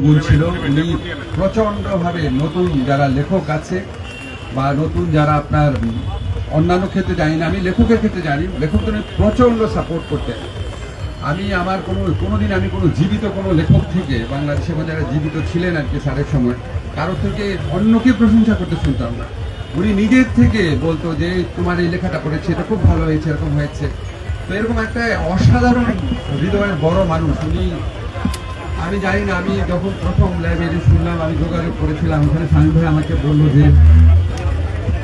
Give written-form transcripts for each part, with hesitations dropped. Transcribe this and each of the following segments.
বলছিল উনি প্রচন্ডভাবে নতুন যারা লেখক আছে বা নতুন যারা আপনার অন্যান্য ক্ষেত্রে জানি না, আমি লেখকের ক্ষেত্রে জানি লেখকদের প্রচন্ড সাপোর্ট করতেন। আমি আমার কোনোদিন আমি কোনো জীবিত কোনো লেখক থেকে বাংলাদেশে যারা জীবিত ছিলেন আর কি স্যারের সময় কারো থেকে অন্যকে প্রশংসা করতে শুনতাম না। উনি নিজের থেকে বলতো যে তোমার এই লেখাটা পড়েছে, এটা খুব ভালো হয়েছে, এরকম হয়েছে। তো এরকম একটা অসাধারণ হৃদয়ের বড় মানুষ উনি। আমি জানি না, আমি যখন প্রথম লাইব্রেরি শুনলাম, আমি যোগাযোগ করেছিলাম ওখানে, স্বামী ভাই আমাকে বললো যে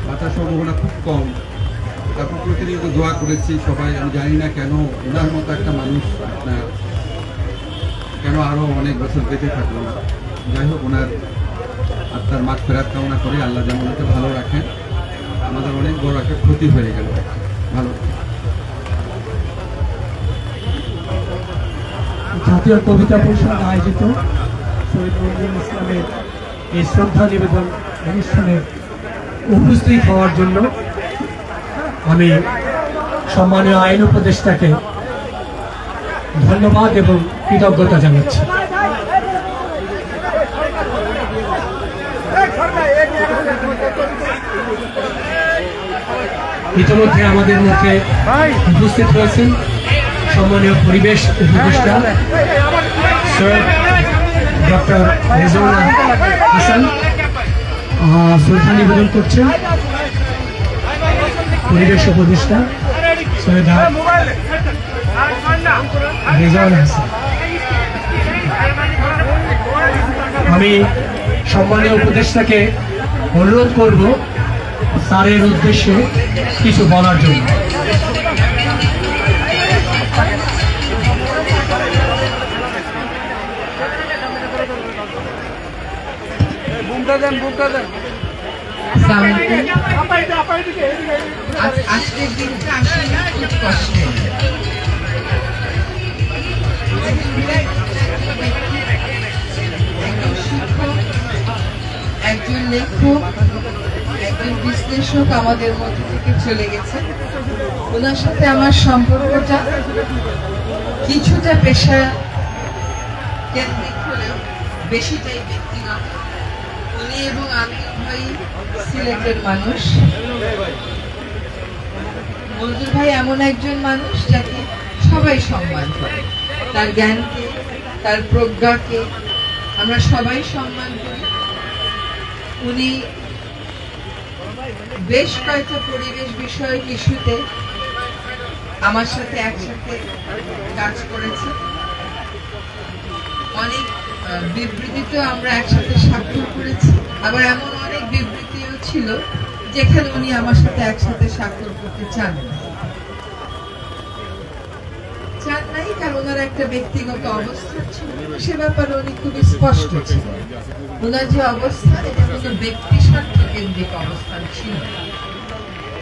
বাঁচার সম্ভাবনা খুব কম। তারপর প্রতিনিয়ত দোয়া করেছি সবাই। আমি জানি না কেন ওনার মতো একটা মানুষ আপনার কেন আরো অনেক বছর বেঁচে থাকলো না। যাই হোক, ওনার আত্মার মাগফিরাত কামনা করে আল্লাহ যেন ওনাকে ভালো রাখেন। আমাদের অনেক বড় একটা ক্ষতি হয়ে গেল। ভালো জাতীয় কবিতা পরিষদ আয়োজিত শহীদ নজরুল ইসলামের এই শ্রদ্ধা নিবেদন অনুষ্ঠানে উপস্থিত হওয়ার জন্য আমি সম্মানীয় আইন উপদেষ্টাকে ধন্যবাদ এবং কৃতজ্ঞতা জানাচ্ছি। ইতিমধ্যে আমাদের মধ্যে উপস্থিত হয়েছেন সম্মানীয় পরিবেশ উপদেষ্টা স্যার ডক্টর রেজাউল হাসান। শ্রদ্ধা নিবেদন করছেন পরিবেশ উপদেষ্টা সৈয়দা রেজাউল হাসান। আমি সম্মানীয় উপদেষ্টাকে অনুরোধ করব স্যারের উদ্দেশ্যে কিছু বলার জন্য। আজকের দিনটা আসলে খুব কষ্টের। একজন শিক্ষক, একজন লেখক, একজন বিশ্লেষক আমাদের মধ্যে থেকে চলে গেছে। ওনার সাথে আমার সম্পর্কটা কিছুটা পেশা কেন্দ্রিক হলেও বেশিটাই ব্যক্তিগত। উনি এবং আমি উভয়ই সিলেটের মানুষ। মঞ্জুর ভাই এমন একজন মানুষ যাকে সবাই সম্মান করে, তার জ্ঞানকে, তার প্রজ্ঞাকে আমরা সবাই সম্মান করি। উনি বেশ কয়েকটা পরিবেশ বিষয়ক ইস্যুতে আমার সাথে একসাথে কাজ করেছে। অনেক বিবৃতিতেও আমরা একসাথে স্বাক্ষর করেছি, আবার এমন অনেক বিবৃতিও ছিল যেখানে উনি আমার সাথে একসাথে স্বাক্ষর করতে চান নাই, কারণ ওনার একটা ব্যক্তিগত অবস্থান ছিল, সে ব্যাপারে উনি খুবই স্পষ্ট ছিল। ওনার যে অবস্থান, এটা কোনো ব্যক্তি স্বার্থ কেন্দ্রিক অবস্থান ছিল,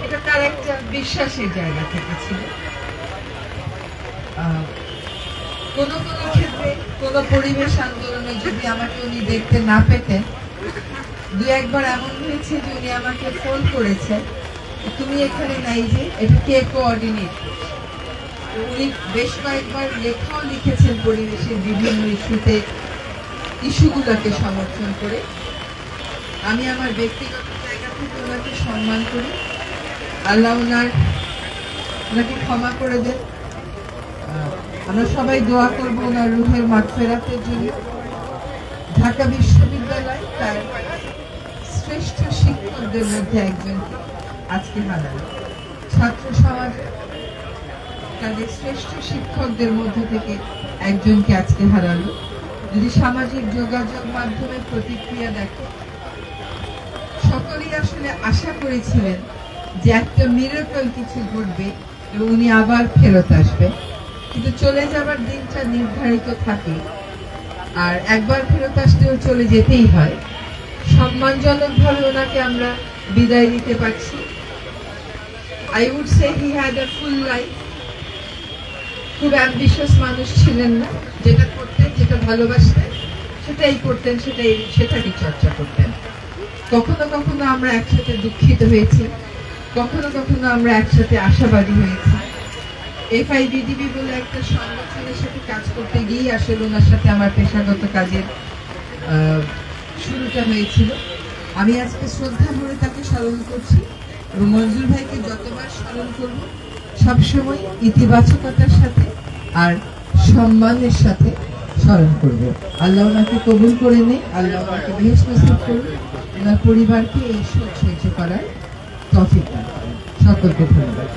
এটা তার একটা বিশ্বাসের জায়গা থেকে ছিল। কোনো কোনো ক্ষেত্রে কোনো পরিবেশ আন্দোলনে যদি আমাকে উনি দেখতে না পেতেন, দু একবার এমন হয়েছে যে উনি আমাকে ফোন করেছে, তুমি এখানে নাই, যে এটা কে কোঅর্ডিনেট। উনি বেশ কয়েকবার লেখাও লিখেছেন পরিবেশের বিভিন্ন ইস্যুতে, ইস্যুগুলোকে সমর্থন করে। আমি আমার ব্যক্তিগত জায়গা থেকে ওনাকে সম্মান করি। আল্লাহ ওনাকে ক্ষমা করে দেন। আমরা সবাই দোয়া করব ওনার রুহের মাগফিরাতের জন্য। ঢাকা বিশ্ববিদ্যালয় তার শ্রেষ্ঠ শিক্ষকদের মধ্যে একজনকে আজকে হারালো। ছাত্র সমাজ তাদের শ্রেষ্ঠ শিক্ষকদের মধ্যে থেকে একজনকে আজকে হারালো। যদি সামাজিক যোগাযোগ মাধ্যমে প্রতিক্রিয়া দেখে, সকলেই আসলে আশা করেছিলেন যে একটা মিরাকল কিছু ঘটবে এবং উনি আবার ফেরত আসবে, কিন্তু চলে যাবার দিনটা নির্ধারিত থাকে, আর একবার ফেরত আসলেও চলে যেতেই হয়। সম্মানজনকভাবে ওনাকে আমরা বিদায় দিতে পারছি। I would say he had a full life. খুব অ্যাম্বিশিয়াস মানুষ ছিলেন না, যেটা করতেন, যেটা ভালোবাসতেন সেটাই করতেন, সেটারই চর্চা করতেন। কখনো কখনো আমরা একসাথে দুঃখিত হয়েছি, কখনো কখনো আমরা একসাথে আশাবাদী হয়েছি। FIDDB বলে একটা সংগঠনের সাথে কাজ করতে গিয়ে আসলে ওনার সাথে আমার পেশাগত কাজের শুরুটা হয়েছিল। আমি আজকে শ্রদ্ধা ভরে তাকে স্মরণ করছি এবং মঞ্জুর ভাইকে যতবার স্মরণ করব সবসময় ইতিবাচকতার সাথে আর সম্মানের সাথে স্মরণ করব। আল্লাহ ওনাকে কবুল করে নেই, আল্লাহ ওনাকে বেহেশত নসিব করুন, ওনার পরিবারকে এই শোক সহ্য করার তৌফিক দান করুন। সকলকে ধন্যবাদ।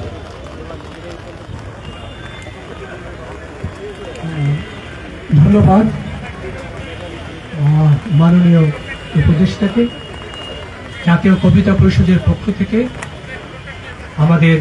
ধন্যবাদ মাননীয় উপদেষ্টাকে। জাতীয় কবিতা পরিষদের পক্ষ থেকে আমাদের